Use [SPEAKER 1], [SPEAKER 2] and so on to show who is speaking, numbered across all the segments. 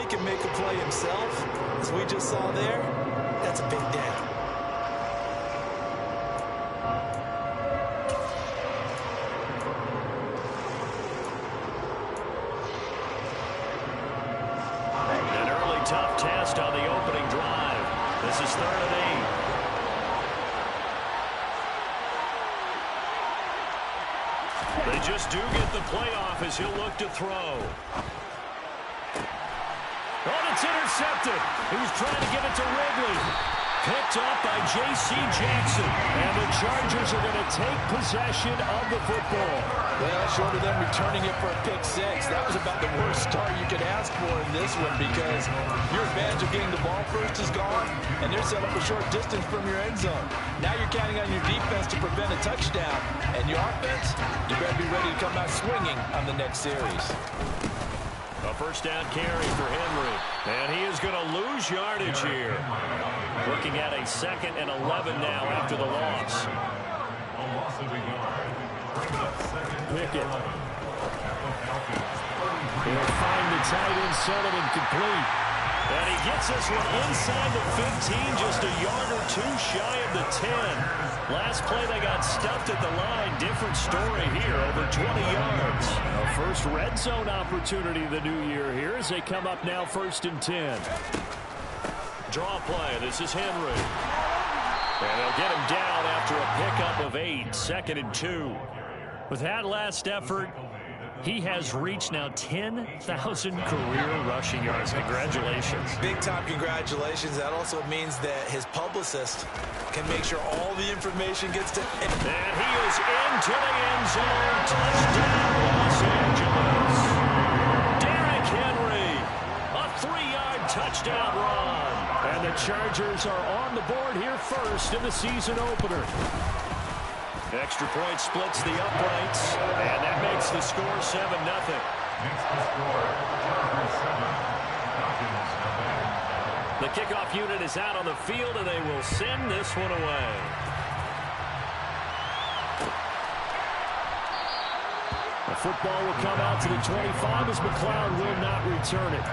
[SPEAKER 1] he can make a play himself, as we just saw there, that's a big day.
[SPEAKER 2] An early tough test on the opening drive. This is 3rd and 8. They just do get the playoff as he'll look to throw. Oh, it's intercepted. He was trying to give it to Wrigley. Picked up by J.C. Jackson. And the Chargers are going to take possession of the football.
[SPEAKER 1] Well, short of them returning it for a pick-6, that was about the worst start you could ask for in this one because your advantage of getting the ball first is gone, and they're set up a short distance from your end zone. Now you're counting on your defense to prevent a touchdown, and your offense, you better be ready to come out swinging on the next series.
[SPEAKER 2] A first down carry for Henry, and he is going to lose yardage here. Looking at a 2nd and 11 now after the loss. Pickett. He'll find the tight end Sullivan complete. And he gets this one inside the 15, just a yard or two shy of the 10. Last play they got stuffed at the line. Different story here, over 20 yards. A first red zone opportunity the new year here as they come up now 1st and 10. Draw play. This is Henry. And they'll get him down after a pickup of 8. 2nd and 2. With that last effort, he has reached now 10,000 career rushing yards. Congratulations.
[SPEAKER 1] Big-time congratulations. That also means that his publicist can make sure all the information gets to...
[SPEAKER 2] And he is into the end zone. Touchdown, Los Angeles. Derrick Henry. A 3-yard touchdown run. And the Chargers are on the board here first in the season opener. Extra point splits the uprights, and that makes the score 7-0. The kickoff unit is out on the field, and they will send this one away. The football will come out to the 25 as McLeod will not return it.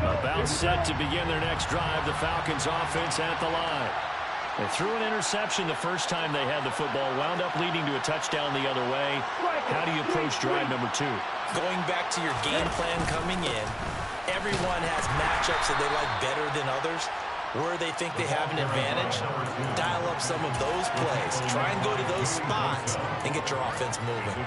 [SPEAKER 2] About set to begin their next drive. The Falcons offense at the line. They threw an interception the first time they had the football, wound up leading to a touchdown the other way. How do you approach drive number 2?
[SPEAKER 1] Going back to your game plan coming in, everyone has matchups that they like better than others. Where they think they have an advantage, dial up some of those plays. Try and go to those spots and get your offense moving.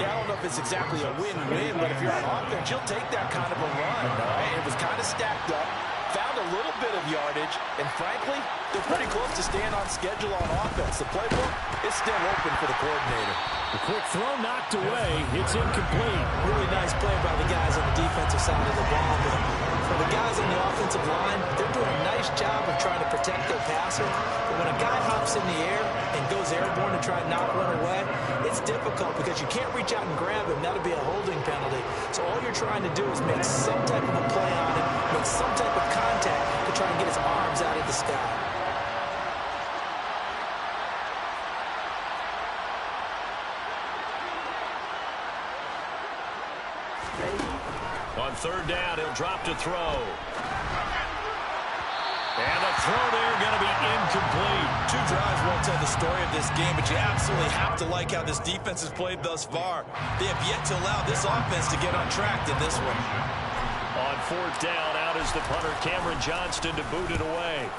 [SPEAKER 1] Yeah, I don't know if it's exactly a win-win, but if you're on offense, you'll take that kind of a run. All right? It was kind of stacked up, found a little bit of yardage, and frankly, they're pretty close to staying on schedule on offense. The playbook is still open for the coordinator.
[SPEAKER 2] The quick throw knocked away. It's incomplete.
[SPEAKER 1] Really nice play by the guys on the defensive side of the ball. But for the guys on the offensive line, they're doing a nice job of trying to protect their passer. But when a guy hops in the air and goes airborne to try and knock one away, it's difficult because you can't reach out and grab him. That'll be a holding penalty. So all you're trying to do is make some type of a play on him, make some type of contact to try and get his arms out of the sky.
[SPEAKER 2] On 3rd down, he'll drop to throw. And the throw there going to be incomplete.
[SPEAKER 1] 2 drives won't tell the story of this game, but you absolutely have to like how this defense has played thus far. They have yet to allow this offense to get on track in this one.
[SPEAKER 2] On 4th down, out is the punter, Cameron Johnston, to boot it away.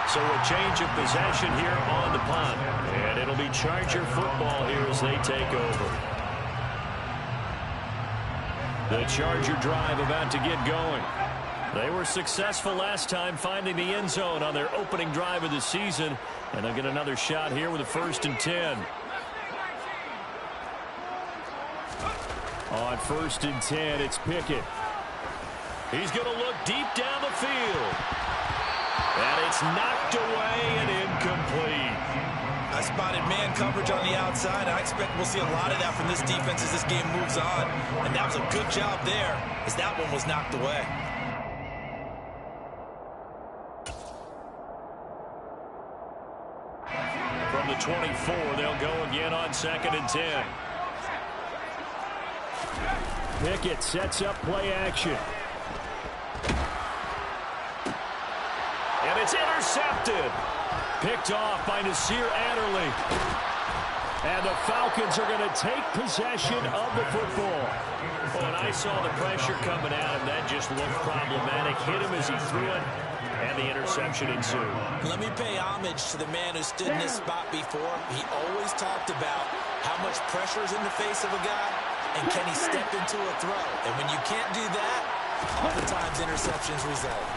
[SPEAKER 2] So a change of possession here on the punt. And it'll be Charger football here as they take over. The Charger drive about to get going. They were successful last time finding the end zone on their opening drive of the season. And they'll get another shot here with a 1st and 10. On 1st and 10, it's Pickett. He's going to look deep down the field. And it's knocked away and incomplete.
[SPEAKER 1] A spotted man coverage on the outside. I expect we'll see a lot of that from this defense as this game moves on. And that was a good job there as that one was knocked away.
[SPEAKER 2] From the 24, they'll go again on 2nd and 10. Pickett sets up play action. And it's intercepted. Picked off by Nasir Adderley. And the Falcons are going to take possession of the football. Oh, and I saw the pressure coming at him. That just looked problematic. Hit him as he threw it, and the interception ensued.
[SPEAKER 1] Let me pay homage to the man who stood in this spot before. He always talked about how much pressure is in the face of a guy, and can he step into a throw. And when you can't do that, oftentimes interceptions result.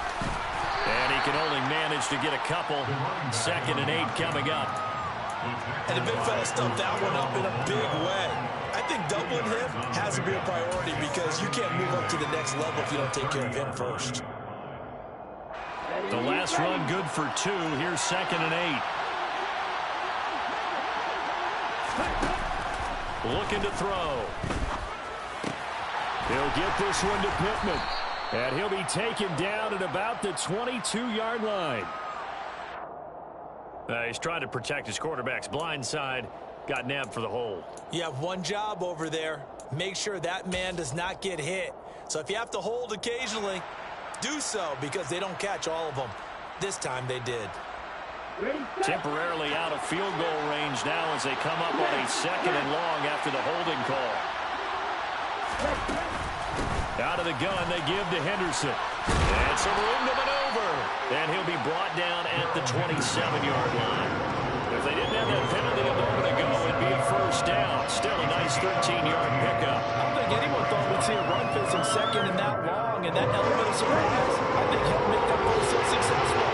[SPEAKER 2] And he can only manage to get a couple. 2nd and 8 coming up.
[SPEAKER 1] And the big fella stumped that one up in a big way. I think doubling him has to be a priority because you can't move up to the next level if you don't take care of him first.
[SPEAKER 2] The last run good for 2. Here's 2nd and 8. Looking to throw. He'll get this one to Pittman. And he'll be taken down at about the 22-yard line. He's trying to protect his quarterback's blind side. Got nabbed for the hold.
[SPEAKER 1] You have one job over there. Make sure that man does not get hit. So if you have to hold occasionally, do so because they don't catch all of them. This time they did.
[SPEAKER 2] Temporarily out of field goal range now as they come up on a 2nd and long after the holding call. Out of the gun, they give to Henderson. And some room to maneuver. And he'll be brought down at the 27-yard line. If they didn't have that penalty a moment ago, it'd be a first down. Still a nice 13-yard pickup.
[SPEAKER 1] I don't think anyone thought we'd see a run facing 2nd and that long. And that element of surprise, I think, helped make that play so successful.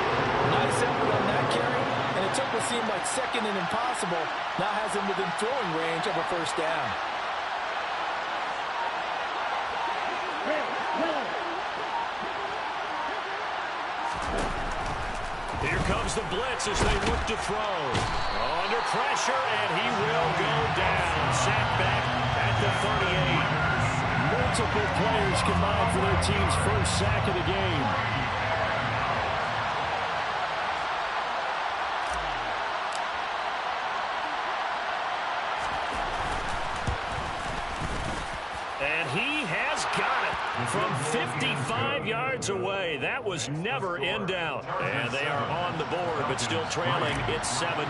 [SPEAKER 1] Nice effort on that carry. And it took what seemed like 2nd and impossible. Now has him within throwing range of a first down.
[SPEAKER 2] Here comes the blitz as they look to throw. Under pressure, and he will go down. Sacked back at the 38. Multiple players combined for their team's first sack of the game. And he has got it from 55 yards away. That was never in doubt. And they are on the board, but still trailing. It's 7-3.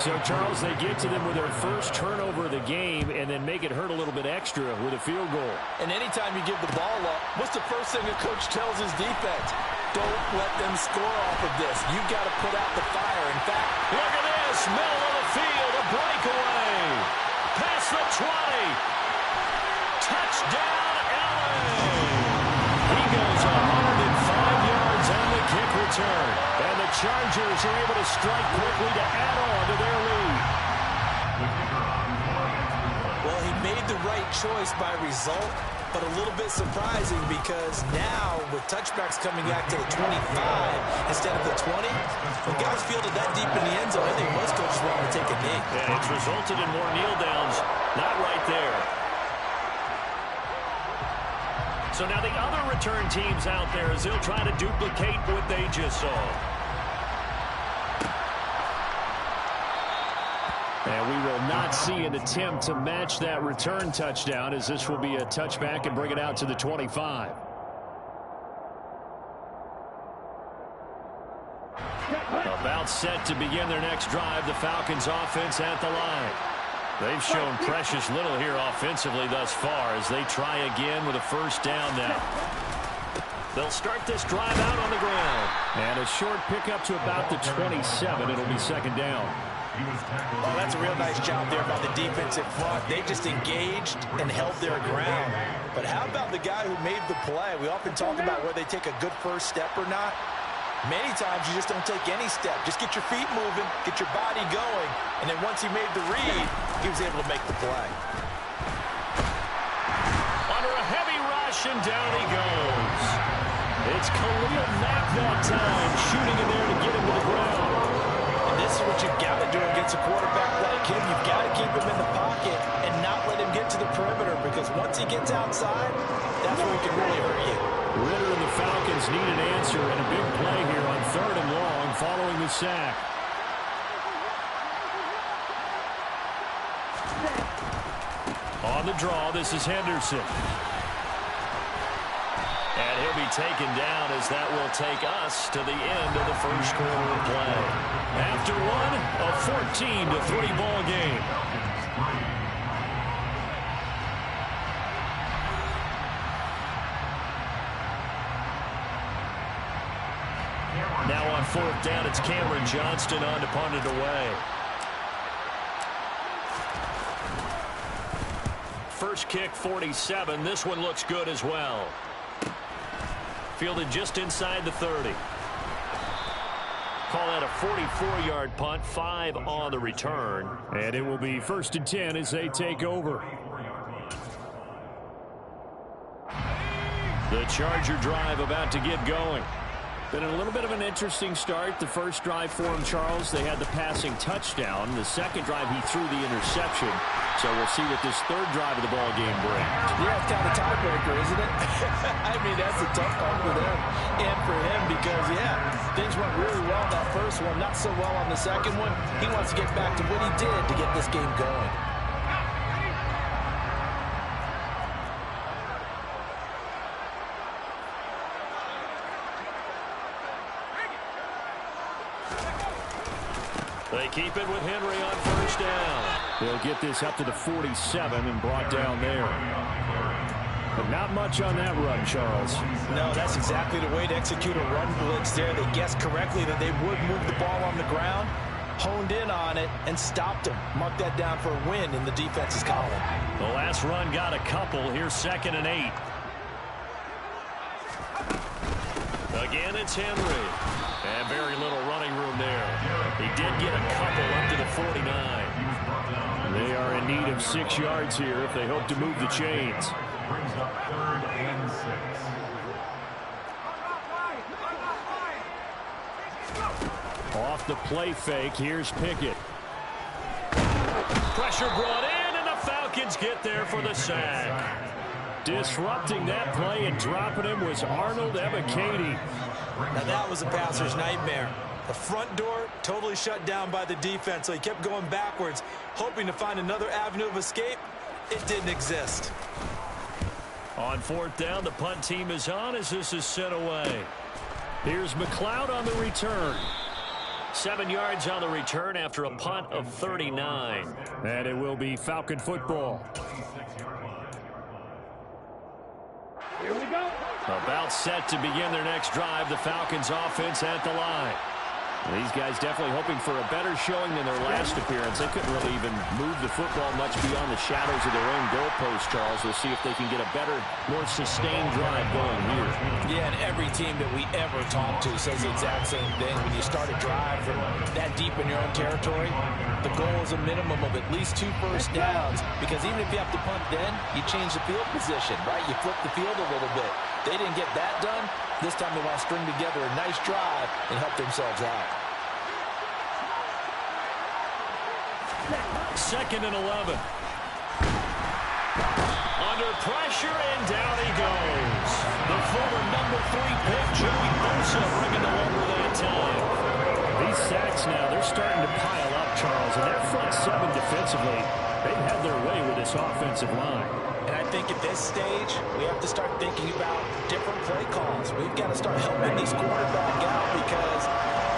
[SPEAKER 2] So, Charles, they get to them with their first turnover of the game and then make it hurt a little bit extra with a field goal.
[SPEAKER 1] And anytime you give the ball up, what's the first thing a coach tells his defense? Don't let them score off of this. You've got to put out the fire. In fact,
[SPEAKER 2] look at this. Middle of the field, a breakaway. Past the 20. Touchdown, LA! He goes 105 yards on the kick return. And the Chargers are able to strike quickly to add on to their lead.
[SPEAKER 1] Well, he made the right choice by result, but a little bit surprising because now with touchbacks coming back to the 25 instead of the 20, when guys fielded that deep in the end zone, I think most coaches want to take a knee.
[SPEAKER 2] Yeah, it's resulted in more kneel downs. Not right there. So now the other return teams out there as they'll try to duplicate what they just saw. And we will not see an attempt to match that return touchdown as this will be a touchback and bring it out to the 25. About set to begin their next drive, the Falcons offense at the line. They've shown precious little here offensively thus far as they try again with a first down now. They'll start this drive out on the ground. And a short pickup to about the 27. It'll be 2nd down.
[SPEAKER 1] Oh, that's a real nice job there by the defensive front. They just engaged and held their ground. But how about the guy who made the play? We often talk about whether they take a good first step or not. Many times you just don't take any step. Just get your feet moving, get your body going, and then once he made the read, he was able to make the play.
[SPEAKER 2] Under a heavy rush, and down he goes. It's Khalil Mack that time, shooting in there to get him to the ground.
[SPEAKER 1] And this is what you've got to do outside, that's where it can really hurt you.
[SPEAKER 2] Ritter and the Falcons need an answer and a big play here on 3rd and long following the sack. On the draw, this is Henderson. And he'll be taken down as that will take us to the end of the first quarter of play. After one, a 14-3 ball game. Now on 4th down, it's Cameron Johnston on to punt it away. First kick, 47. This one looks good as well. Fielded just inside the 30. Call that a 44-yard punt, 5 on the return. And it will be 1st and 10 as they take over. The Charger drive about to get going. Been a little bit of an interesting start. The first drive for him, Charles, they had the passing touchdown. The second drive, he threw the interception. So we'll see what this third drive of the ball game brings.
[SPEAKER 1] Yeah, it's kind of a tiebreaker, isn't it? I mean, that's a tough one for them and for him because, yeah, things went really well that first one, not so well on the second one. He wants to get back to what he did to get this game going.
[SPEAKER 2] They keep it with Henry on 1st down. They'll get this up to the 47 and brought down there. But not much on that run, Charles.
[SPEAKER 1] No, that's exactly the way to execute a run blitz there. They guessed correctly that they would move the ball on the ground, honed in on it, and stopped him. Mark that down for a win in the defense's column.
[SPEAKER 2] The last run got a couple. Here's 2nd and 8. Again, it's Henry. And very little running room there. He did get a couple up to the 49. They are in need of 6 yards here if they hope to move the chains.
[SPEAKER 3] Brings up 3rd and 6.
[SPEAKER 2] Off the play fake, here's Pickett. Pressure brought in, and the Falcons get there for the sack. Disrupting that play and dropping him was Arnold Ebiketie.
[SPEAKER 1] Now that was a passer's nightmare. The front door totally shut down by the defense, so he kept going backwards, hoping to find another avenue of escape. It didn't exist.
[SPEAKER 2] On 4th down, the punt team is on as this is sent away. Here's McLeod on the return. 7 yards on the return after a punt of 39. And it will be Falcon football.
[SPEAKER 3] Here we go.
[SPEAKER 2] About set to begin their next drive. The Falcons offense at the line. These guys definitely hoping for a better showing than their last appearance. They couldn't really even move the football much beyond the shadows of their own goalpost, Charles. We'll see if they can get a better, more sustained drive going here.
[SPEAKER 1] Yeah, and every team that we ever talk to says the exact same thing. When you start a drive from that deep in your own territory, the goal is a minimum of at least 2 first downs, because even if you have to punt then, you change the field position, right? You flip the field a little bit. They didn't get that done. This time they want to string together a nice drive and help themselves out.
[SPEAKER 2] 2nd and 11. Under pressure, and down he goes. The former number 3 pick, Joey Bosa, bringing the lumber that time. These sacks now, they're starting to pile up, Charles, and that front 7 defensively, they've had their way with this offensive line.
[SPEAKER 1] And I think at this stage, we have to start thinking about different play calls. We've got to start helping this quarterback out because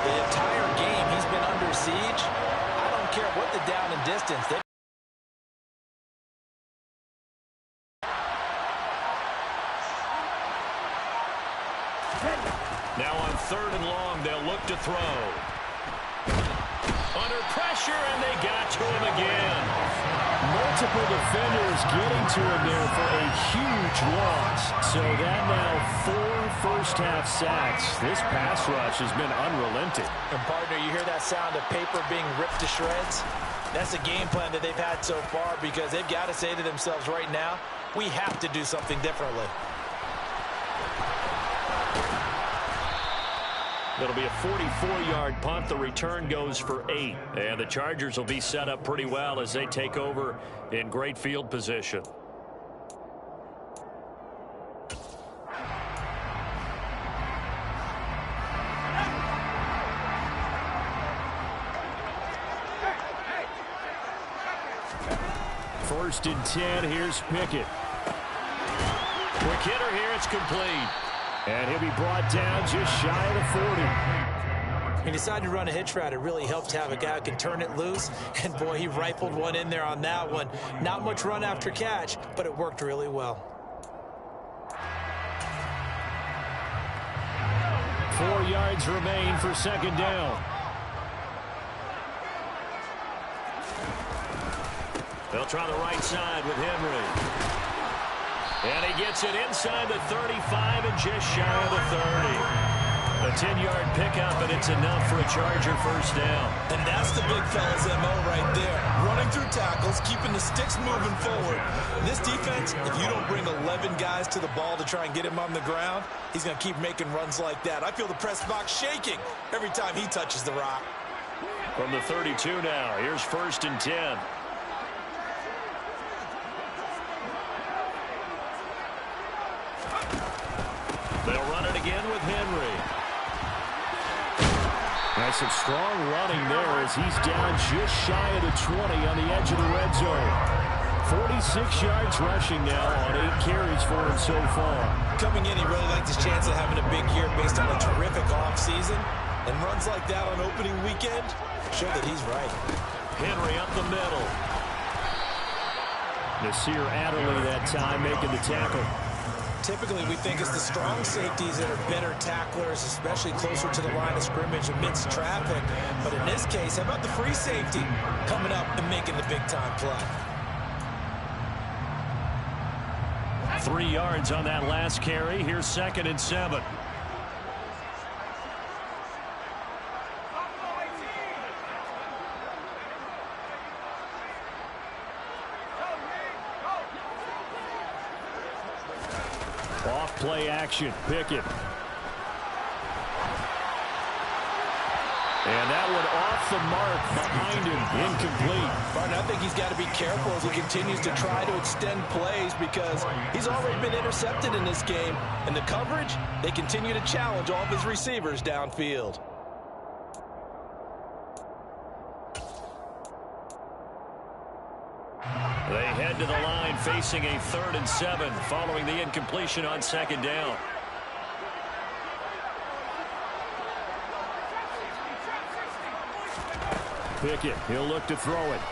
[SPEAKER 1] the entire game he's been under siege. I don't care what the down and distance.
[SPEAKER 2] Now on 3rd and long, they'll look to throw. Under pressure, and they got to him again. Multiple defenders getting to him there for a huge loss. So that now 4 first-half sacks. This pass rush has been unrelenting.
[SPEAKER 1] And partner, you hear that sound of paper being ripped to shreds? That's the game plan that they've had so far, because they've got to say to themselves right now, we have to do something differently.
[SPEAKER 2] It'll be a 44-yard punt. The return goes for 8. And the Chargers will be set up pretty well as they take over in great field position. First and 10. Here's Pickett. Quick hitter here. It's complete. And he'll be brought down just shy of the 40.
[SPEAKER 1] He decided to run a hitch route. It really helped to have a guy who can turn it loose. And, boy, he rifled one in there on that one. Not much run after catch, but it worked really well.
[SPEAKER 2] 4 yards remain for second down. They'll try the right side with Henry. And he gets it inside the 35 and just shy of the 30. A 10-yard pickup, and it's enough for a Charger first down.
[SPEAKER 1] And that's the big fella's MO right there. Running through tackles, keeping the sticks moving forward. This defense, if you don't bring 11 guys to the ball to try and get him on the ground, he's going to keep making runs like that. I feel the press box shaking every time he touches the rock.
[SPEAKER 2] From the 32 now, here's first and 10. They'll run it again with Henry. Nice, some strong running there as he's down just shy of the 20 on the edge of the red zone. 46 yards rushing now on 8 carries for him so far.
[SPEAKER 1] Coming in, he really liked his chance of having a big year based on a terrific offseason. And runs like that on opening weekend show that he's right.
[SPEAKER 2] Henry up the middle. Nasir Adderley that time making the tackle.
[SPEAKER 1] Typically, we think it's the strong safeties that are better tacklers, especially closer to the line of scrimmage amidst traffic. But in this case, how about the free safety coming up and making the big-time play?
[SPEAKER 2] 3 yards on that last carry. Here's second and 7. Play action. Pickett. And that one off the mark behind him. Incomplete.
[SPEAKER 1] Martin, I think he's got to be careful as he continues to try to extend plays because he's already been intercepted in this game. And the coverage, they continue to challenge all of his receivers downfield.
[SPEAKER 2] They head to the line facing a 3rd and 7 following the incompletion on second down. Pickett, he'll look to throw it.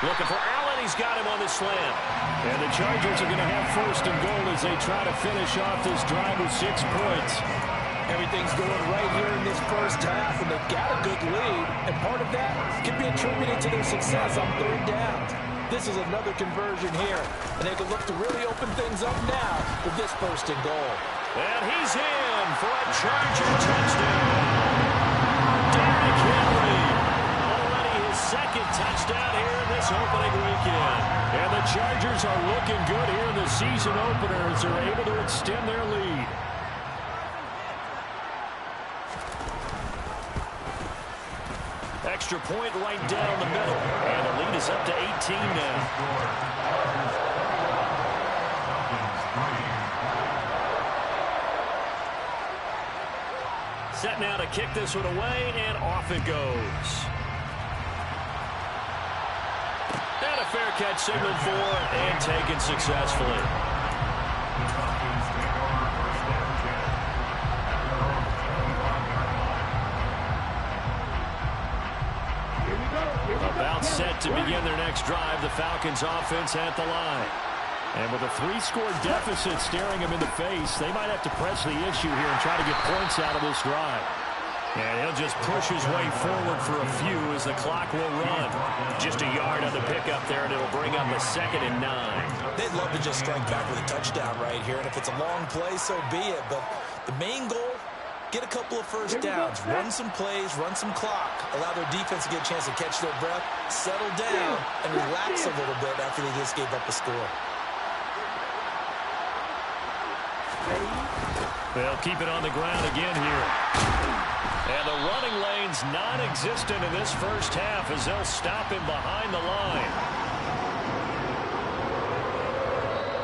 [SPEAKER 2] Looking for Allen. He's got him on the slant. And the Chargers are going to have first and goal as they try to finish off this drive with 6 points.
[SPEAKER 1] Everything's going right here in this first half, and they've got a good lead. And part of that can be attributed to their success on 3rd down. This is another conversion here, and they can look to really open things up now with this first and goal.
[SPEAKER 2] And he's in for a Charger touchdown. Derrick Henry, already his 2nd touchdown here in this opening weekend. And the Chargers are looking good here in the season opener as they're able to extend their lead. Extra point right down the middle. And the lead is up to 18 now. Set now to kick this one away, and off it goes. And a fair catch signaled for and taken successfully. About set to begin their next drive, the Falcons offense at the line. And with a 3-score deficit staring them in the face, they might have to press the issue here and try to get points out of this drive. And he'll just push his way forward for a few as the clock will run. Just a yard on the pickup there, and it'll bring up a 2nd and 9.
[SPEAKER 1] They'd love to just strike back with a touchdown right here, and if it's a long play, so be it. But the main goal, get a couple of first downs, run some plays, run some clock, allow their defense to get a chance to catch their breath, settle down, and relax a little bit after they just gave up a score.
[SPEAKER 2] They'll keep it on the ground again here. And the running lane's non-existent in this first half as they'll stop him behind the line.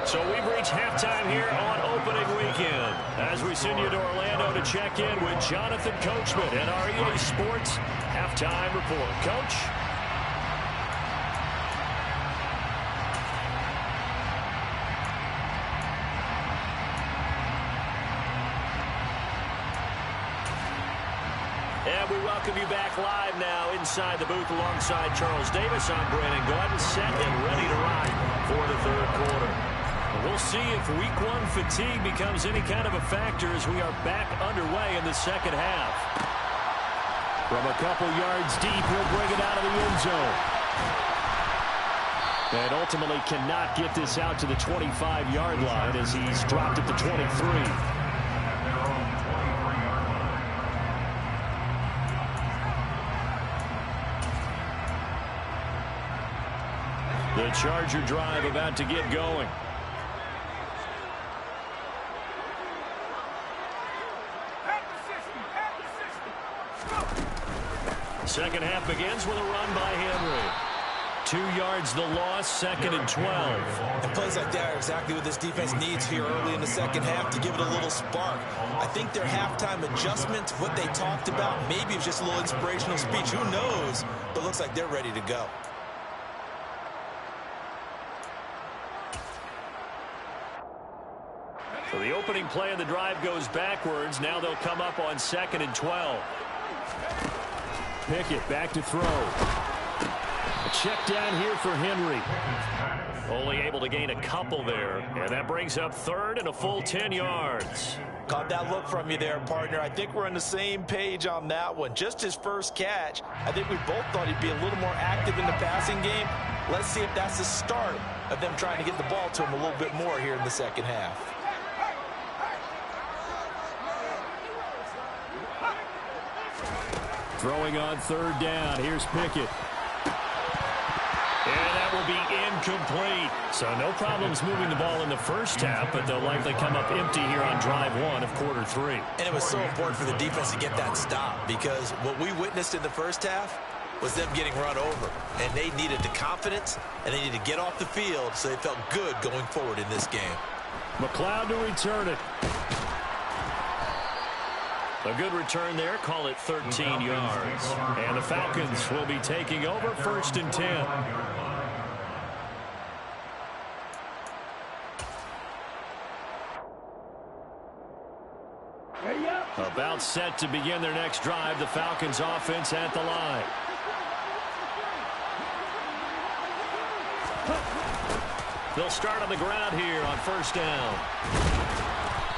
[SPEAKER 2] So we've reached halftime here on opening weekend as we send you to Orlando to check in with Jonathan Coachman at our EA Sports Halftime Report. Coach? We welcome you back live now inside the booth alongside Charles Davis. I'm Brandon Gordon, set and ready to ride for the third quarter. We'll see if week one fatigue becomes any kind of a factor as we are back underway in the second half. From a couple yards deep, he'll bring it out of the end zone. And ultimately cannot get this out to the 25-yard line as he's dropped at the 23. The Charger drive about to get going. Second half begins with a run by Henry. 2 yards the loss, second and 12.
[SPEAKER 1] And plays like that are exactly what this defense needs here early in the second half to give it a little spark. I think their halftime adjustments, what they talked about, maybe it was just a little inspirational speech. Who knows? But it looks like they're ready to go.
[SPEAKER 2] So the opening play of the drive goes backwards. Now they'll come up on second and 12. Pickett back to throw. A check down here for Henry. Only able to gain a couple there. And that brings up third and a full 10 yards.
[SPEAKER 1] Caught that look from you there, partner. I think we're on the same page on that one. Just his first catch. I think we both thought he'd be a little more active in the passing game. Let's see if that's the start of them trying to get the ball to him a little bit more here in the second half.
[SPEAKER 2] Throwing on third down. Here's Pickett. And that will be incomplete. So no problems moving the ball in the first half, but they'll likely come up empty here on drive one of quarter three.
[SPEAKER 1] And it was so important for the defense to get that stop because what we witnessed in the first half was them getting run over. And they needed the confidence, and they needed to get off the field so they felt good going forward in this game.
[SPEAKER 2] McLeod to return it. A good return there. Call it 13 yards. And the Falcons will be taking over first and 10. About set to begin their next drive. The Falcons offense at the line. They'll start on the ground here on first down.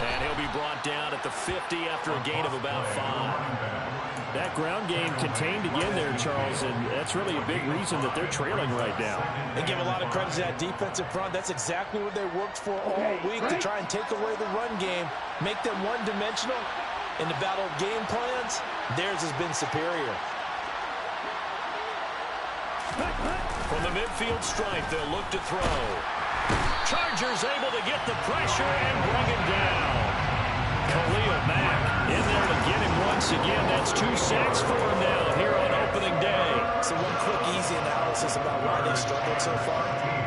[SPEAKER 2] And he'll be brought down at the 50 after a gain of about 5. That ground game contained again there, Charles, and that's really a big reason that they're trailing right now.
[SPEAKER 1] They give a lot of credit to that defensive front. That's exactly what they worked for all week to try and take away the run game, make them one-dimensional. In the battle of game plans, theirs has been superior.
[SPEAKER 2] From the midfield stripe, they'll look to throw. Chargers able to get the pressure and bring him down. Khalil Mack in there to get him once again. That's 2 sacks for him now here on opening day.
[SPEAKER 1] So one quick, easy analysis about why they've struggled so far.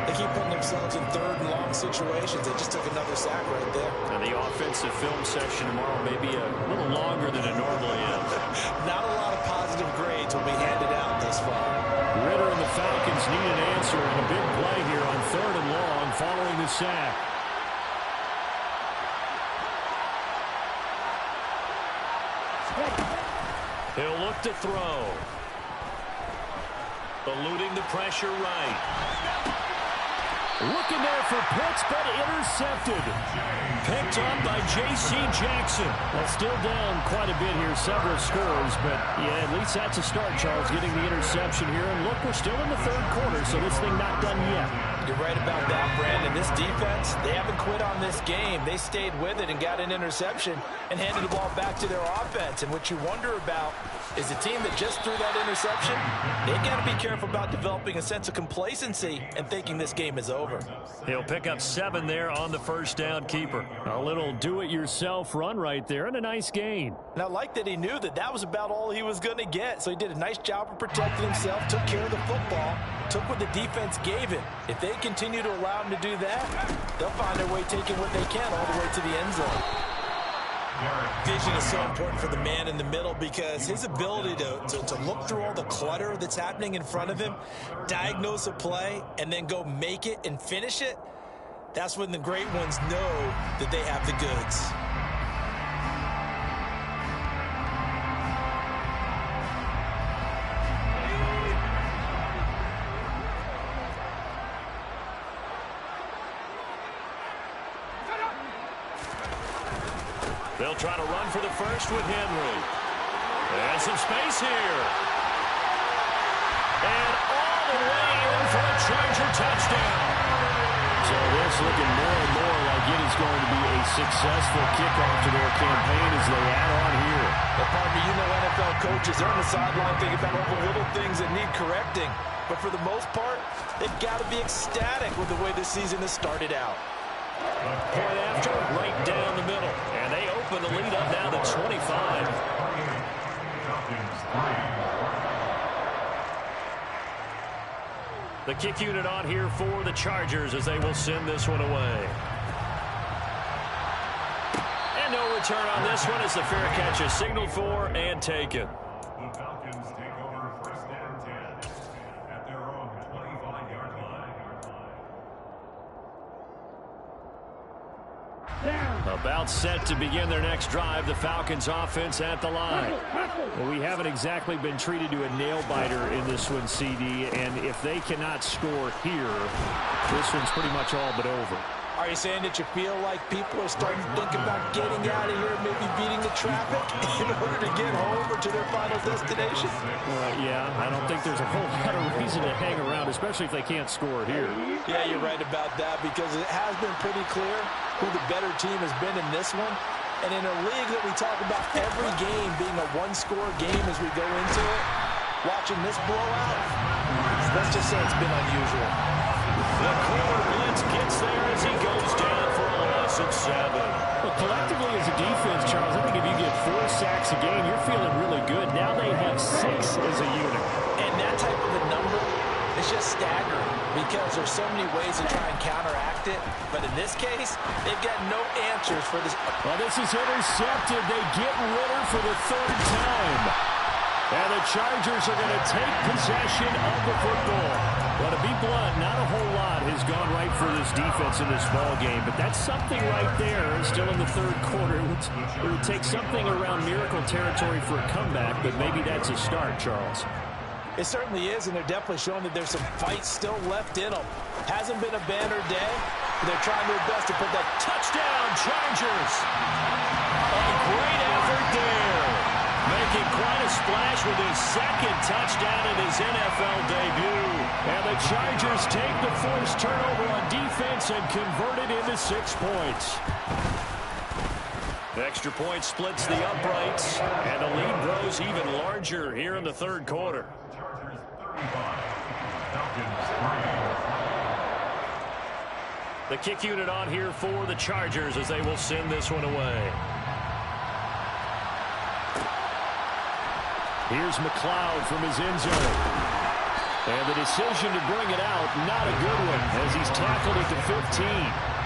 [SPEAKER 1] They keep putting themselves in third and long situations. They just took another sack right there.
[SPEAKER 2] And the offensive film section tomorrow may be a little longer than it normally is.
[SPEAKER 1] Not a lot of positive grades will be handed out thus far.
[SPEAKER 2] Ritter and the Falcons need an answer and a big play here on third and long following the sack. He'll look to throw. Eluding the pressure right. Looking there for Pitts, but intercepted. Picked up by J.C. Jackson. Well, still down quite a bit here, several scores, but yeah, at least that's a start, Charles, getting the interception here. And look, we're still in the third quarter, so this thing not done yet.
[SPEAKER 1] You're right about that, Brandon. This defense, they haven't quit on this game. They stayed with it and got an interception and handed the ball back to their offense. And what you wonder about is the team that just threw that interception, they've got to be careful about developing a sense of complacency and thinking this game is over.
[SPEAKER 2] He'll pick up 7 there on the first down keeper. A little do-it-yourself run right there and a nice gain.
[SPEAKER 1] And I like that he knew that that was about all he was going to get. So he did a nice job of protecting himself, took care of the football, took what the defense gave him. If they continue to allow him to do that, they'll find their way taking what they can all the way to the end zone. Vision is so important for the man in the middle because his ability to look through all the clutter that's happening in front of him, diagnose a play, and then go make it and finish it, that's when the great ones know that they have the goods.
[SPEAKER 2] They'll try to run for the first with Henry. And some space here. And all the way in for a Charger touchdown. So this looking more and more like it is going to be a successful kickoff to their campaign as they add on here.
[SPEAKER 1] Well, partner, you know NFL coaches, they're on the sideline thinking about all the little things that need correcting. But for the most part, they've got to be ecstatic with the way this season has started out.
[SPEAKER 2] Point after, right down the middle. And they open the lead up now to 25. The kick unit on here for the Chargers as they will send this one away. And no return on this one as the fair catch is signaled for and taken.
[SPEAKER 3] The Falcons take over first and 10 at their own 25-yard line.
[SPEAKER 2] About set to begin their next drive, the Falcons offense at the line. Well, we haven't exactly been treated to a nail-biter in this one, CD, and if they cannot score here, this one's pretty much all but over.
[SPEAKER 1] Are you saying that you feel like people are starting to think about getting out of here and maybe beating the traffic in order to get home or to their final destination?
[SPEAKER 2] Yeah, I don't think there's a whole lot of reason to hang around, especially if they can't score here.
[SPEAKER 1] Yeah, you're right about that because it has been pretty clear who the better team has been in this one. And in a league that we talk about every game being a one-score game as we go into it, watching this blowout, let's just say it's been unusual.
[SPEAKER 2] The corner blitz gets there as he goes down for a loss of 7.
[SPEAKER 4] Well, collectively as a defense, Charles, I think if you get 4 sacks a game, you're feeling really good. Now they have 6 as a unit.
[SPEAKER 1] And that type of a number is just staggering because there's so many ways to try and counteract it. But in this case, they've got no answers for this.
[SPEAKER 4] Well, this is intercepted. They get Ritter for the 3rd time. And the Chargers are going to take possession of the football. Well, to be blunt, not a whole lot has gone right for this defense in this ball game, but that's something right there. Still in the 3rd quarter. It would take something around miracle territory for a comeback, but maybe that's a start, Charles.
[SPEAKER 1] It certainly is, and they're definitely showing that there's some fight still left in them. Hasn't been a banner day, but they're trying their best to put that
[SPEAKER 2] touchdown, Chargers. A great effort there. Making quite a splash with his 2nd touchdown in his NFL debut. And the Chargers take the forced turnover on defense and convert it into 6 points. The extra point splits the uprights, and the lead grows even larger here in the 3rd quarter.
[SPEAKER 3] Chargers 35, Falcons 3.
[SPEAKER 2] The kick unit on here for the Chargers as they will send this one away. Here's McLeod from his end zone. And the decision to bring it out, not a good one, as he's tackled at the 15.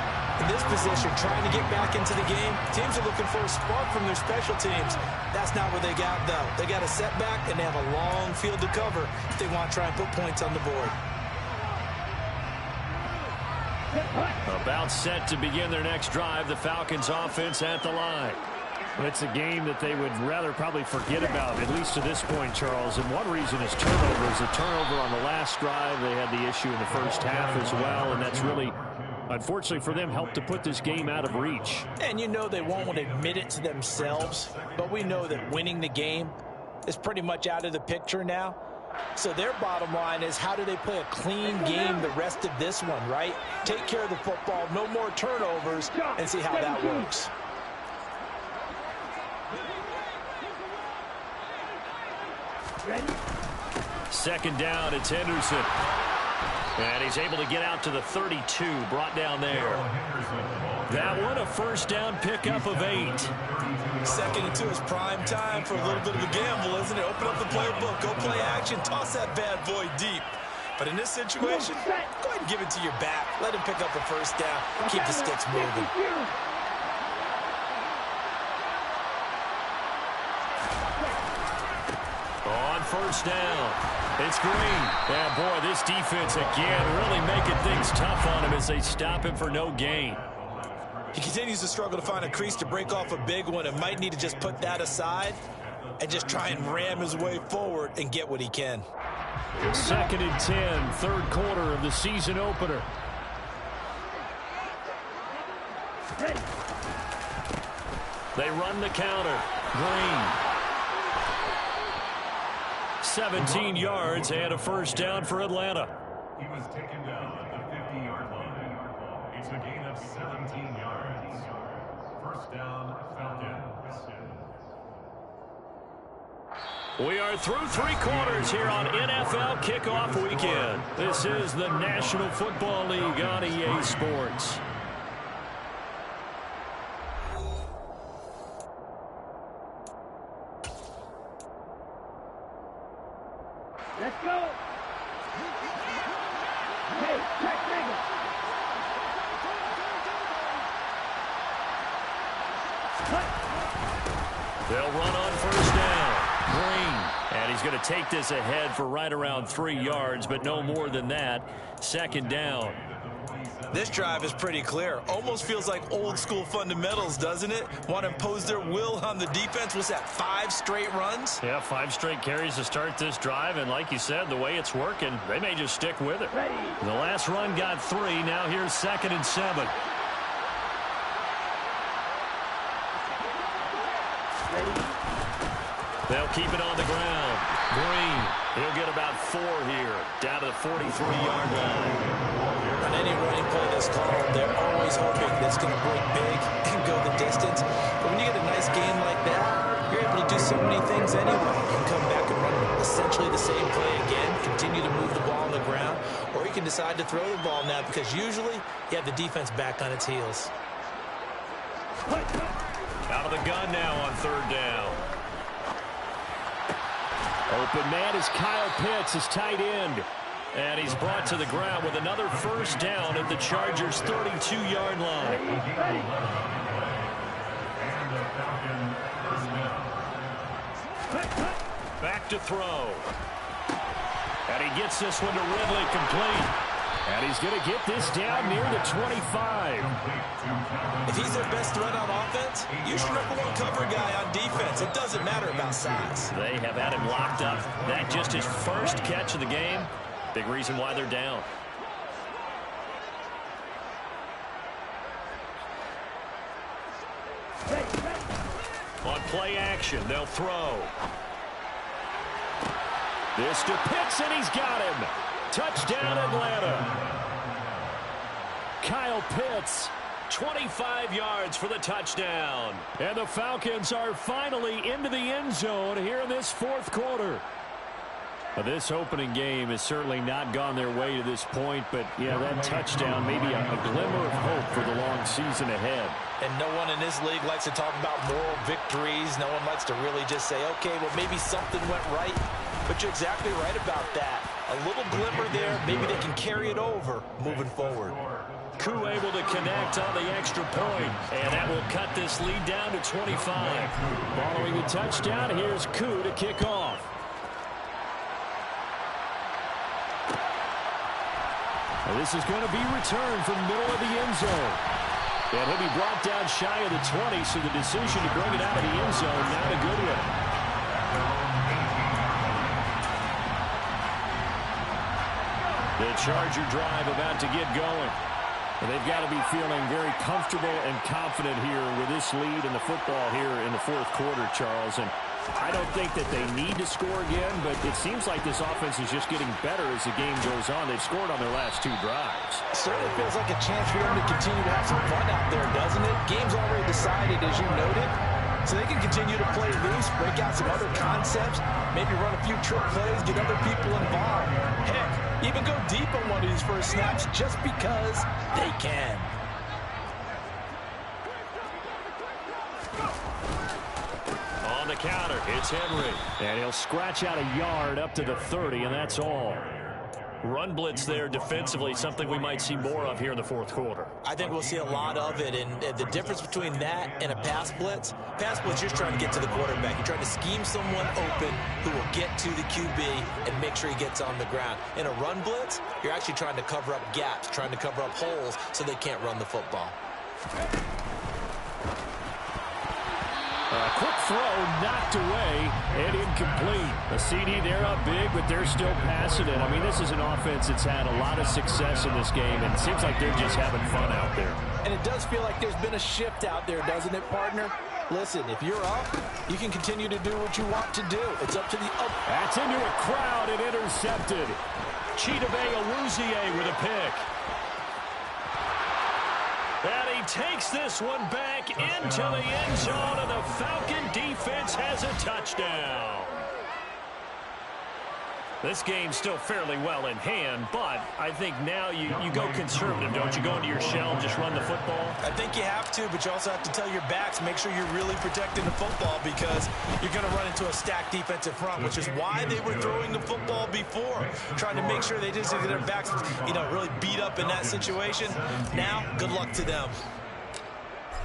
[SPEAKER 1] in this position, trying to get back into the game. Teams are looking for a spark from their special teams. That's not what they got, though. They got a setback, and they have a long field to cover if they want to try and put points on the board.
[SPEAKER 2] About set to begin their next drive, the Falcons offense at the line.
[SPEAKER 4] It's a game that they would rather probably forget about, at least to this point, Charles. And one reason is turnovers. The turnover on the last drive, they had the issue in the first half as well, and that's really, unfortunately for them, helped to put this game out of reach.
[SPEAKER 1] And you know they won't admit it to themselves, but we know that winning the game is pretty much out of the picture now. So their bottom line is, how do they play a clean game the rest of this one, right? Take care of the football, no more turnovers, and see how that works.
[SPEAKER 2] Second down, it's Henderson. And he's able to get out to the 32, brought down there. That one, a first down pickup of 8.
[SPEAKER 1] Second and 2 is prime time for a little bit of a gamble, isn't it? Open up the playbook, go play action, toss that bad boy deep. But in this situation, go ahead and give it to your back. Let him pick up a first down, keep the sticks moving.
[SPEAKER 2] On first down, it's Green. Yeah, boy, this defense again really making things tough on him as they stop him for no gain.
[SPEAKER 1] He continues to struggle to find a crease to break off a big one and might need to just put that aside and just try and ram his way forward and get what he can.
[SPEAKER 2] Second and 10, third quarter of the season opener. They run the counter. Green. 17 yards and a first down for Atlanta.
[SPEAKER 3] He was taken down at the 50-yard line. It's a gain of 17 yards. First down, Falcons.
[SPEAKER 2] We are through three quarters here on NFL Kickoff Weekend. This is the National Football League on EA Sports.
[SPEAKER 5] Let's go. Hey, check nigga.
[SPEAKER 2] They'll run on first down. Green. And he's going to take this ahead for right around 3 yards, but no more than that. Second down.
[SPEAKER 1] This drive is pretty clear. Almost feels like old school fundamentals, doesn't it? Want to impose their will on the defense. Was that 5 straight runs?
[SPEAKER 2] Yeah, 5 straight carries to start this drive, and like you said, the way it's working, they may just stick with it.
[SPEAKER 5] Ready.
[SPEAKER 2] The last run got 3. Now here's 2nd and 7.
[SPEAKER 5] Ready.
[SPEAKER 2] They'll keep it on the ground. Green, he'll get about 4 here, down to the 43-yard line.
[SPEAKER 1] On any running play that's called, they're always hoping that it's going to break big and go the distance. But when you get a nice game like that, you're able to do so many things anyway. You can come back and run essentially the same play again, continue to move the ball on the ground, or you can decide to throw the ball now because usually you have the defense back on its heels.
[SPEAKER 2] Out of the gun now on 3rd down. Open man is Kyle Pitts, his tight end. And he's brought to the ground with another first down at the Chargers' 32-yard line. Back to throw. And he gets this one to Ridley complete. And he's going to get this down near the 25.
[SPEAKER 1] If he's their best threat on offense, use your #1 cover guy on defense. It doesn't matter about size.
[SPEAKER 2] They have had him locked up. That just his first catch of the game. Big reason why they're down. On play action, they'll throw. This to Pitts, and he's got him. Touchdown, Atlanta. Kyle Pitts, 25 yards for the touchdown. And the Falcons are finally into the end zone here in this 4th quarter. Well, this opening game has certainly not gone their way to this point, but, yeah, that touchdown, maybe a glimmer of hope for the long season ahead.
[SPEAKER 1] And no one in this league likes to talk about moral victories. No one likes to really just say, okay, well, maybe something went right. But you're exactly right about that. A little glimmer there. Maybe they can carry it over moving forward.
[SPEAKER 2] Koo able to connect on the extra point, and that will cut this lead down to 25. Following the touchdown, here's Koo to kick off. Well, this is going to be returned from the middle of the end zone. And he'll be brought down shy of the 20, so the decision to bring it out of the end zone, not a good one. The Charger drive about to get going. And they've got to be feeling very comfortable and confident here with this lead in the football here in the 4th quarter, Charles. And I don't think that they need to score again, but it seems like this offense is just getting better as the game goes on. They've scored on their last 2 drives.
[SPEAKER 1] Certainly feels like a chance for them to continue to have some fun out there, doesn't it? Game's already decided, as you noted. So they can continue to play loose, break out some other concepts, maybe run a few trick plays, get other people involved. Heck, even go deep on one of these first snaps just because they can.
[SPEAKER 2] On the counter, it's Henry. And he'll scratch out a yard up to the 30, and that's all. Run blitz there defensively, something we might see more of here in the 4th quarter.
[SPEAKER 1] I think we'll see a lot of it, and the difference between that and a pass blitz, you're just trying to get to the quarterback. You're trying to scheme someone open who will get to the QB and make sure he gets on the ground. In a run blitz, you're actually trying to cover up gaps, trying to cover up holes so they can't run the football.
[SPEAKER 2] Quick throw knocked away and incomplete. A CD, they're up big, but they're still passing it. I mean, this is an offense that's had a lot of success in this game, and it seems like they're just having fun out there.
[SPEAKER 1] And it does feel like there's been a shift out there, doesn't it, partner? Listen, if you're up, you can continue to do what you want to do. It's up to the up.
[SPEAKER 4] That's into a crowd and intercepted.
[SPEAKER 2] Chidobe Awuzie with a pick. And he takes this one back into the end zone, and the Falcon defense has a touchdown. This game's still fairly well in hand, but I think now you go conservative, don't you? Go into your shell and just run the football?
[SPEAKER 1] I think you have to, but you also have to tell your backs, make sure you're really protecting the football because you're going to run into a stacked defensive front, which is why they were throwing the football before, trying to make sure they just get their backs, really beat up in that situation. Now, good luck to them.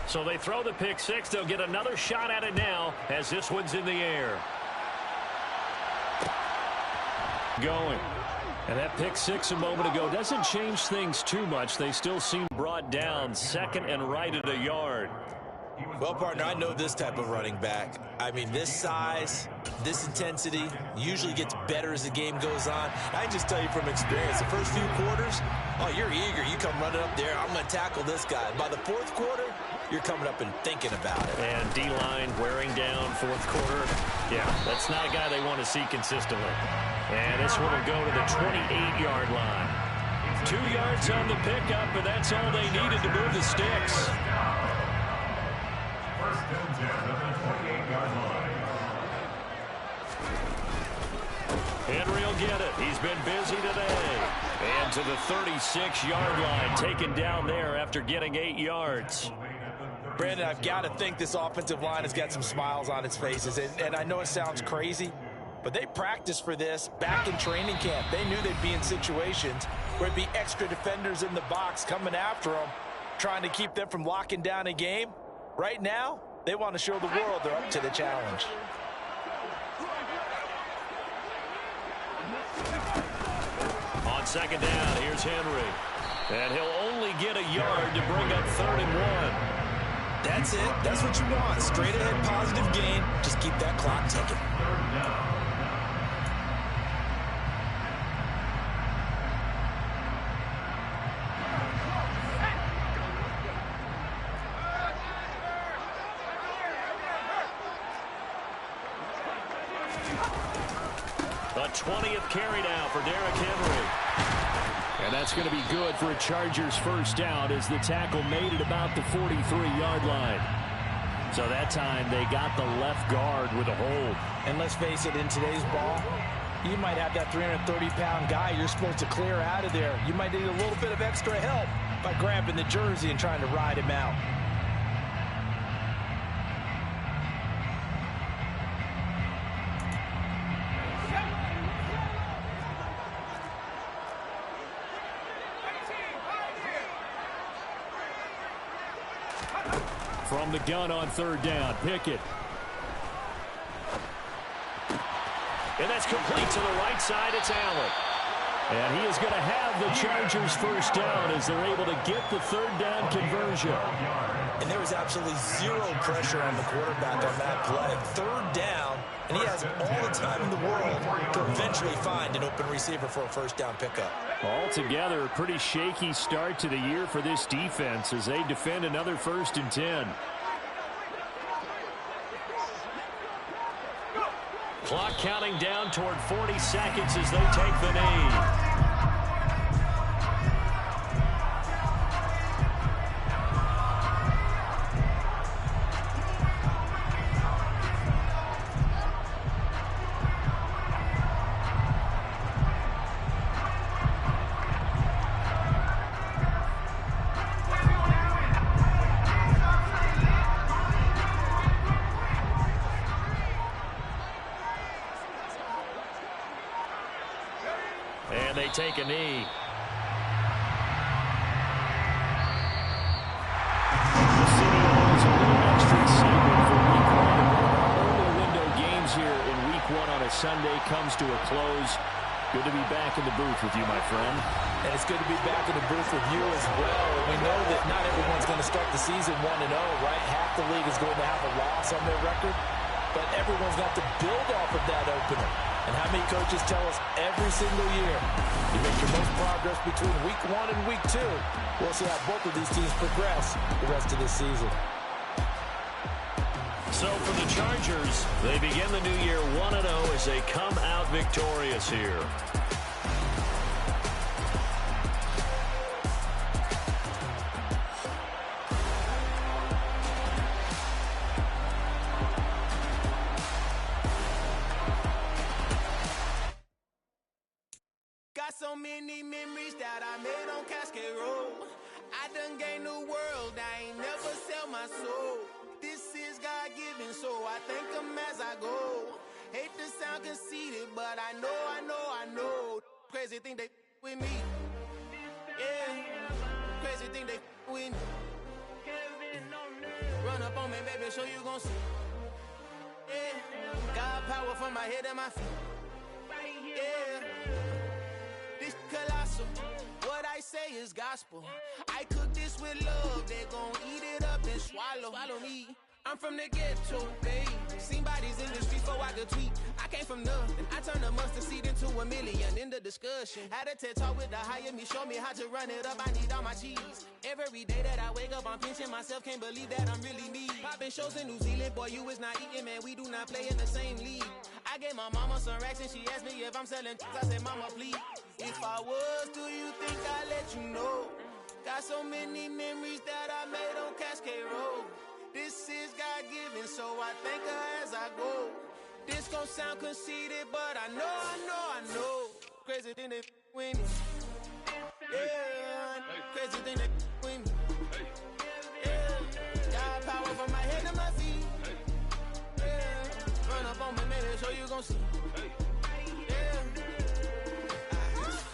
[SPEAKER 2] So they throw the pick six. They'll get another shot at it now as this one's in the air.
[SPEAKER 4] Going. And that pick six a moment ago doesn't change things too much. They still seem brought down second and right at a yard.
[SPEAKER 1] Well, partner, I know this type of running back. I mean, this size, this intensity usually gets better as the game goes on. I can just tell you from experience, the first few quarters, oh, you're eager. You come running up there, I'm going to tackle this guy. By the fourth quarter, you're coming up and thinking about it.
[SPEAKER 2] And D-line wearing down fourth quarter. Yeah, that's not a guy they want to see consistently. And this one will go to the 28-yard line. 2 yards on the pickup, and that's all they needed to move the sticks.
[SPEAKER 3] First and 10 at the 28-yard line.
[SPEAKER 2] Henry will get it. He's been busy today. And to the 36-yard line, taken down there after getting 8 yards.
[SPEAKER 1] Brandon, I've got to think this offensive line has got some smiles on its faces. And I know it sounds crazy, but they practiced for this back in training camp. They knew they'd be in situations where it'd be extra defenders in the box coming after them, trying to keep them from locking down a game. Right now, they want to show the world they're up to the challenge.
[SPEAKER 2] On second down, here's Henry. And he'll only get a yard to bring up 3rd and 1.
[SPEAKER 1] That's it. That's what you want. Straight ahead positive gain. Just keep that clock ticking.
[SPEAKER 2] The 20th carry now for Derrick Henry.
[SPEAKER 4] And that's going to be good for a Chargers first down as the tackle made it about the 43-yard line. So that time they got the left guard with a hold.
[SPEAKER 1] And let's face it, in today's ball, you might have that 330-pound guy you're supposed to clear out of there. You might need a little bit of extra help by grabbing the jersey and trying to ride him out.
[SPEAKER 4] From the gun on 3rd down, Pickett.
[SPEAKER 2] And that's complete to the right side. It's Allen.
[SPEAKER 4] And he is going to have the Chargers first down as they're able to get the 3rd down conversion.
[SPEAKER 1] And there was absolutely zero pressure on the quarterback on that play. 3rd down, and he has all the time in the world to eventually find an open receiver for a first down pickup.
[SPEAKER 4] Altogether, a pretty shaky start to the year for this defense as they defend another 1st and 10.
[SPEAKER 2] Clock counting down toward 40 seconds as they take the knee. They take a knee.
[SPEAKER 4] The city has a little extra excitement for Week 1. Early window games here in Week 1 on a Sunday comes to a close. Good to be back in the booth with you, my friend.
[SPEAKER 1] And it's good to be back in the booth with you as well. We know that not everyone's going to start the season 1-0, right? Half the league is going to have a loss on their record, but everyone's got to build off of that opener. And how many coaches tell us every single year, you make your most progress between Week 1 and Week 2. We'll see how both of these teams progress the rest of this season.
[SPEAKER 2] So for the Chargers, they begin the new year 1-0 as they come out victorious here.
[SPEAKER 6] Got so many memories that I made on Cascade Road. I done gained the world, I ain't never sell my soul. This is God-given, so I thank him as I go. Hate to sound conceited, but I know. Crazy thing they with me. Yeah, crazy thing they with me. Run up on me, baby, so you gon' see. Yeah, God power from my head and my feet. Yeah, this colossal. What I say is gospel. I cook this with love, they gon' eat it up and swallow me. I'm from the ghetto, babe. Seen bodies in the streets before I could tweet. I came from nothing. I turned a mustard seed into a million in the discussion. Had a TED talk with the higher me, show me how to run it up. I need all my cheese. Every day that I wake up, I'm pinching myself. Can't believe that I'm really me. Popping shows in New Zealand, boy, you is not eating, man. We do not play in the same league. I gave my mama some racks and she asked me if I'm selling. I said, mama, please. If I was, do you think I'd let you know? Got so many memories that I made on Cascade Road. This is God-given, so I thank her as I go. This gon' sound conceited, but I know. Crazy thing they with me. Yeah, crazy thing they with me. Yeah, God power from my head to my feet. Yeah, run up on me, maybe, so you gon' see. Yeah.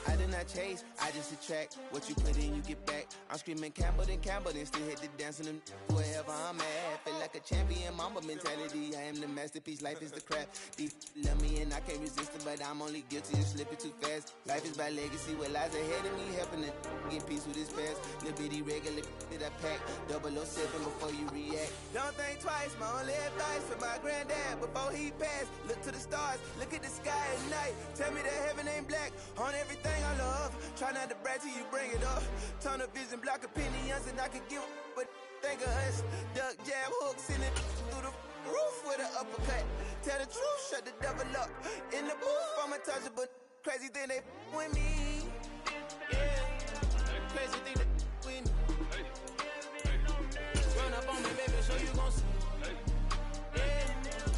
[SPEAKER 6] I did not chase, I just attract. What you put in, you get back. I'm screaming Campbell, then still hit the dance and them wherever I'm at. Feel like a champion, mamba mentality. I am the masterpiece, life is the crap. These love me and I can't resist it, but I'm only guilty of slipping too fast. Life is by legacy, what lies ahead of me, helping to get peace with this past. Little bitty regular that I pack, 007 before you react. Don't think twice, my only advice for my granddad before he passed. Look to the stars, look at the sky at night. Tell me that heaven ain't black on everything I love. Try not to brag till you bring it up. Tunnel vision, block opinions, and I could give but think of us. Duck, jab, hooks in it through the roof with an uppercut. Tell the truth, shut the devil up. In the booth, I'm untouchable. Crazy thing they with me. Yeah, crazy thing they with me. Run up on me, baby, so you gon' see. Yeah,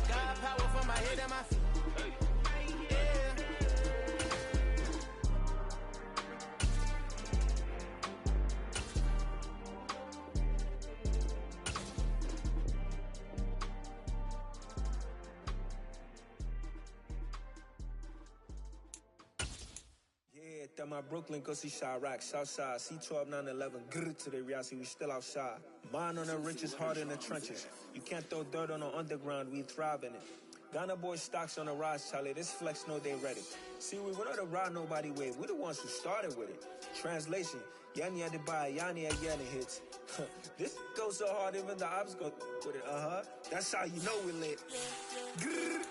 [SPEAKER 6] God power from my head and my feet.
[SPEAKER 7] At my Brooklyn, go see Chirac, Southside, C12, 911, grrr to the reality, we still outside. Mine on the richest, heart in the trenches. You can't throw dirt on the underground, we thrive in it. Ghana boys stocks on the rise, Charlie, this flex know they ready. See, we were not the ride nobody with, we the ones who started with it. Translation, Yani had to buy, Yani again hits. This goes so hard, even the ops go with it, That's how you know we lit. Grrr,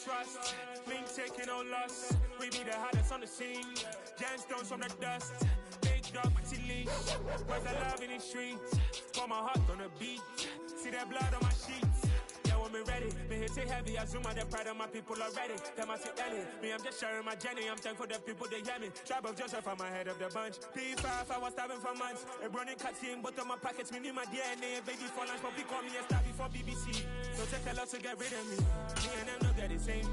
[SPEAKER 8] trust, me taking no loss. We be the hottest on the scene. Gemstones from the dust. Big dog with your leash. Where's the love in the streets? Got my heart on the beat. See that blood on my sheets. Yeah, when me ready, me hit it heavy. I zoom out the pride of my people already. Them I see Ellie. Me, I'm just sharing my journey. I'm thankful for the people they hear me. Tribe of Joseph, I'm ahead of the bunch. P5, I was starving for months. A running cut team, but on my pockets, me need my DNA. Baby for lunch, but we call me a star before BBC. So take a lot to get rid of me. Me and them no get the same.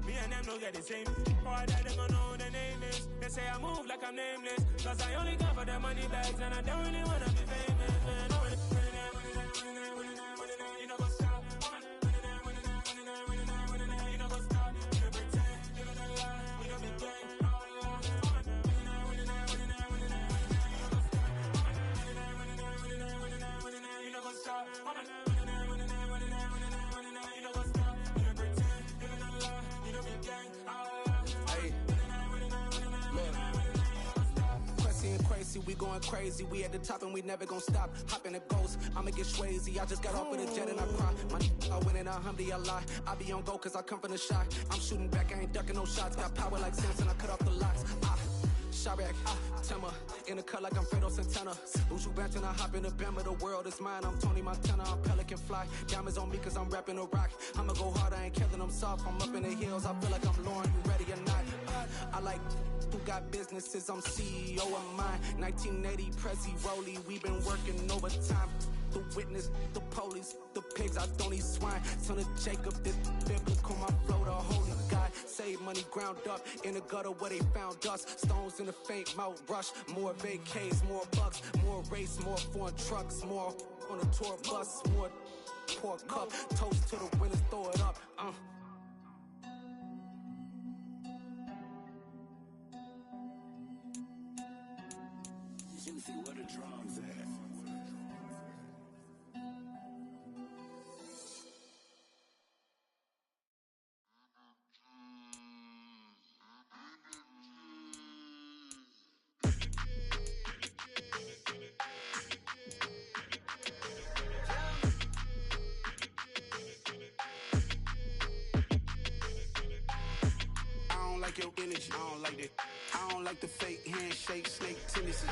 [SPEAKER 8] Me and them no get the same. Boy, that they gonna know who the name is. They say I move like I'm nameless. Cause I only come for the money bags and I don't really wanna be famous, man. You know, go stop. You know, go stop. You pretend. You know, be gang.
[SPEAKER 6] we going crazy. We at the top and we never gonna stop. Hop in a ghost, I'ma get swayzy. I just got off with a jet and I cry. My I win and I humbly a lie. I be on go cause I come from the shot. I'm shooting back, I ain't ducking no shots. Got power like Samson, I cut off the locks. Chirac, Tema, in the cut like I'm Fredo Santana. Uju Benton, I hop in the Bama, the world is mine. I'm Tony Montana, I'm Pelican Fly. Diamonds on me cause I'm rapping a rock. I'ma go hard, I ain't killing them soft. I'm up in the hills, I feel like I'm Lauren, you ready or not? I like who got businesses, I'm CEO of mine. 1980 Prezi Rolly, we been working overtime. The witness, the police, the pigs, I don't eat swine. Son of Jacob, this biblical, my flow, the holy God. Save money ground up in the gutter where they found us. Stones in the faint mouth rush. More vacays, more bucks, more race, more foreign trucks, more on a tour bus, more pour cup. Toast to the winners, throw it up.
[SPEAKER 4] Juicy, where the drums at?
[SPEAKER 6] Your energy, I don't like that. I don't like the fake handshake, snake tendency.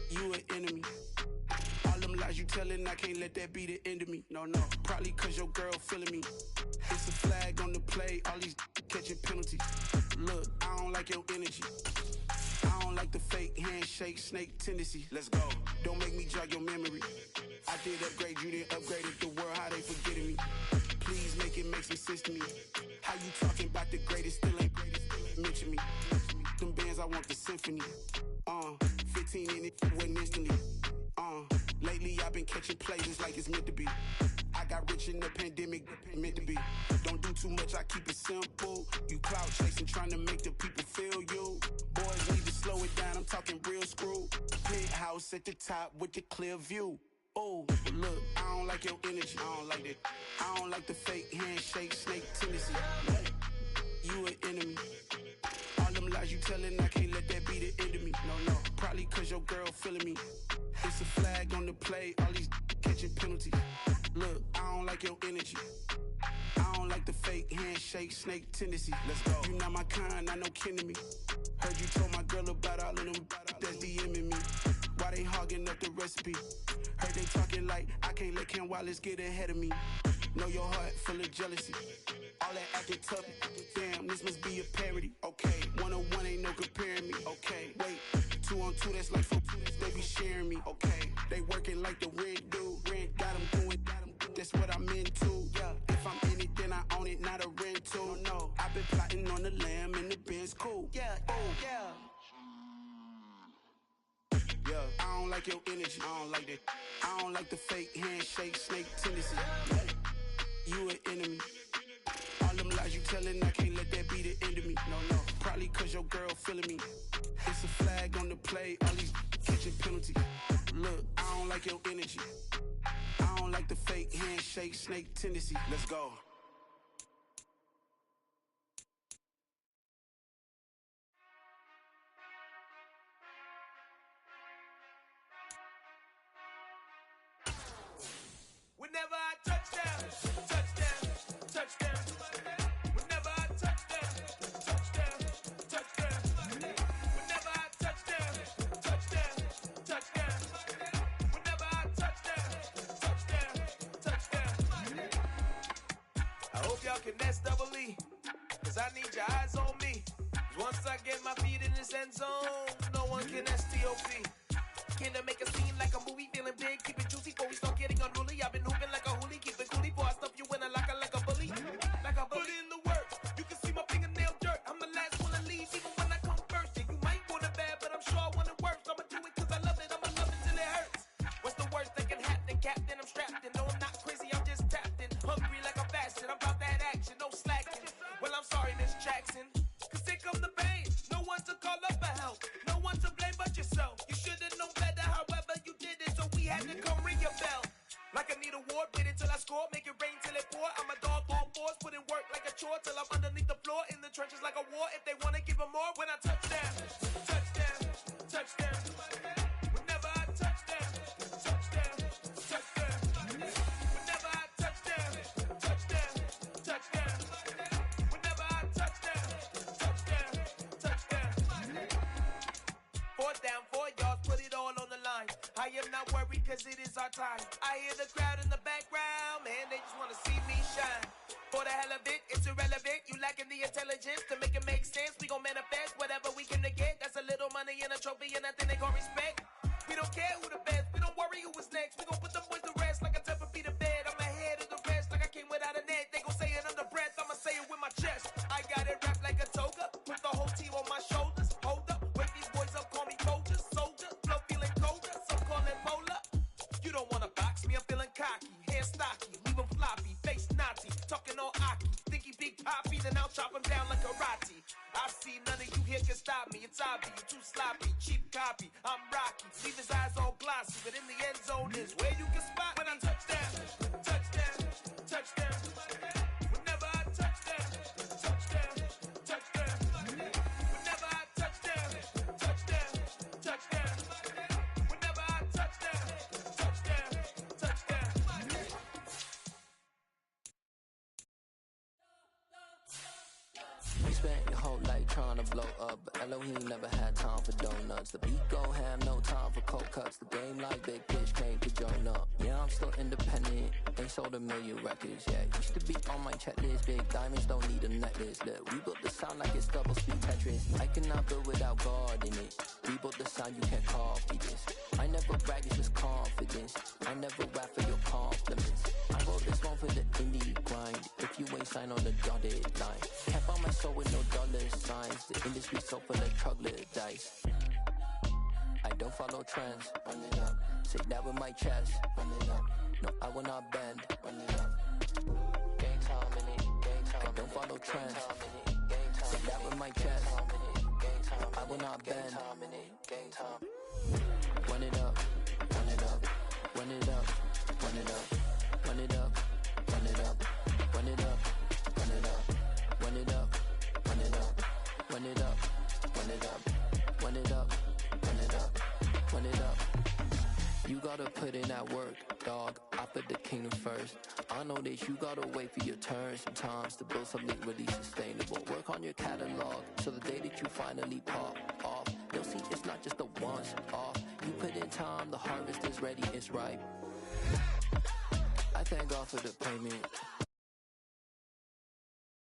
[SPEAKER 6] You an enemy. All them lies you telling, I can't let that be the end of me. No, probably cause your girl feeling me. It's a flag on the play, all these catching penalties. Look, I don't like your energy. I don't like the fake handshake, snake tendency. Let's go. Don't make me jog your memory. I did upgrade, you didn't upgrade it. The world, how they forgetting me. Please make it make some sense to me. How you talking about the greatest, still ain't mention me. Them bands, I want the symphony. 15 in it, went instantly. Lately I've been catching plays like it's meant to be. I got rich in the pandemic, meant to be. Don't do too much, I keep it simple. You clout chasing, trying to make the people feel you. Boys need to slow it down, I'm talking real screw. Penthouse at the top with the clear view. Oh, look, I don't like your energy, I don't like that. I don't like the fake handshake, snake tendency. You an enemy. All them lies you telling, I can't let that be the end of me. No, probably cause your girl feeling me. It's a flag on the play, all these catching penalties. Look, I don't like your energy. I don't like the fake handshake, snake tendency. Let's go. You not my kind, I know kin to me. Heard you told my girl about all of them that's DMing me. Why they hogging up the recipe? Heard they talking like I can't let Ken Wallace get ahead of me. Know your heart full of jealousy. All that acting tough, damn, this must be a parody. Okay, 1-on-1 ain't no comparing me. Okay, wait, 2-on-2, that's like 4, they be sharing me. Okay, they working like the rent do. Rent got them doing, that's what I'm into. Yeah, if I'm in it, then I own it, not a rental. No, I've been plotting on the lamb and the Benz cool. Yeah, yeah. I don't like your energy, I don't like that. I don't like the fake handshake, snake tendency. You an enemy. All them lies you telling, I can't let that be the end of me. No, probably cause your girl feeling me. It's a flag on the play, all these catching penalties. Look, I don't like your energy. I don't like the fake handshake, snake tendency. Let's go.
[SPEAKER 8] Whenever I touch down, touchdown, touchdown. Whenever I touch down, touchdown, touchdown. Whenever I touch down, touchdown, touchdown. Whenever I touch down, touchdown, touchdown. I hope y'all can SWE, cause I need your eyes on me. Once I get my feet in this end zone, no one can STOP. Can I make a scene like a movie, feeling big, keep it juicy before we start getting unruly. I've been hooping like a hoolie, keep it coolie before I stuff you in a locker like a bully. Like a bully. Put in the work, you can see my fingernail dirt. I'm the last one to leave, even when I come first. Yeah, you might want it bad, but I'm sure I want it worse. I'ma do it cause I love it, I'ma love it till it hurts. What's the worst that can happen, Captain? I'm strapped in, no I'm not crazy, I'm just tapped in. Hungry like I'm fasting, I'm about that action, no slacking. Well, I'm sorry, Miss Jackson, cause here come the pain. No one to call up for help, no one to blame but yourself. You should've known better, however you did it, so we had to come ring your bell. Like I need a war, bid it till I score, make it rain till it pour. I'm a dog, all fours, put in work like a chore till I'm underneath the floor, in the trenches like a war. If they wanna give them more, when I touch down, touchdown,
[SPEAKER 6] touchdown. Whenever I touchdown, touchdown, touchdown. Whenever I touchdown, touchdown, touchdown. Whenever I touchdown, touchdown, touchdown. 4th down, 4 yards, put it all on the line. I am not worried cause it is our time. I hear the crowd in the background, man, they just wanna see me shine. For the hell of it, it's irrelevant. You lacking the intelligence to make it make sense. We gon' manifest whatever we can to get. That's a little money and a trophy and nothing they gon' respect. We don't care who the best, we don't worry who was next. We gon' put them boys to rest like a temper feet of bed. I'm ahead of the rest like I came without a net. They gon' say it under breath, I'ma say it with my chest. I got it wrapped like a toga, put the whole team on my shoulders. Hold up, wake these boys up, call me soldier, soldier. Flow feeling colder, some call it polar. You don't wanna box me, I'm feeling cocky. Hair stocky, leave him floppy, face naughty. Talking all aki, think he big poppy, then I'll chop him down like karate. I see none of you here can stop me. It's obvious, you too sloppy, cheap copy. I'm Rocky, leave his eyes all glossy, but in the end zone is where you can spot when I touchdown, touchdown, touchdown. Whenever I touchdown, touchdown, touchdown. Whenever I touchdown, touchdown, touchdown. Whenever I touchdown, touchdown, touchdown.
[SPEAKER 9] You spent your whole life trying to blow up, but Elohim never had time for donuts. The beat go ham, no time for cold cuts. The game like big fish came to join up. Yeah, I'm still independent, ain't sold a million records yet. Used to be on my checklist, big diamonds don't need a necklace. Look, we built the sound like it's double speed Tetris. I cannot build without God in it. We built the sound, you can't copy this. I never brag, it's just confidence. I never rap for your compliments. I wrote this one for the indie grind. If you ain't signed on the dotted line, can't buy my soul with no dollar signs. The industry so full of troglodytes. I don't follow trends. Run it up. Say that with my chest. Run it up. No, I will not bend. Run it up. Gang time in it. Gang time. I don't follow trends. Say that with my chest. I will not bend. Gang time. Run it up. Run it up. Run it up. Run it up. Run it up. Run it up. Run it up. Run it up. Run it up. Run it up. Run it up. Run it up. Run it up. Run it up. Run it up. You gotta put in that work, dog. I put the kingdom first. I know that you gotta wait for your turn sometimes to build something really sustainable. Work on your catalog so the day that you finally pop off, you'll see it's not just a once off. You put in time, the harvest is ready, it's ripe. I thank God for the payment.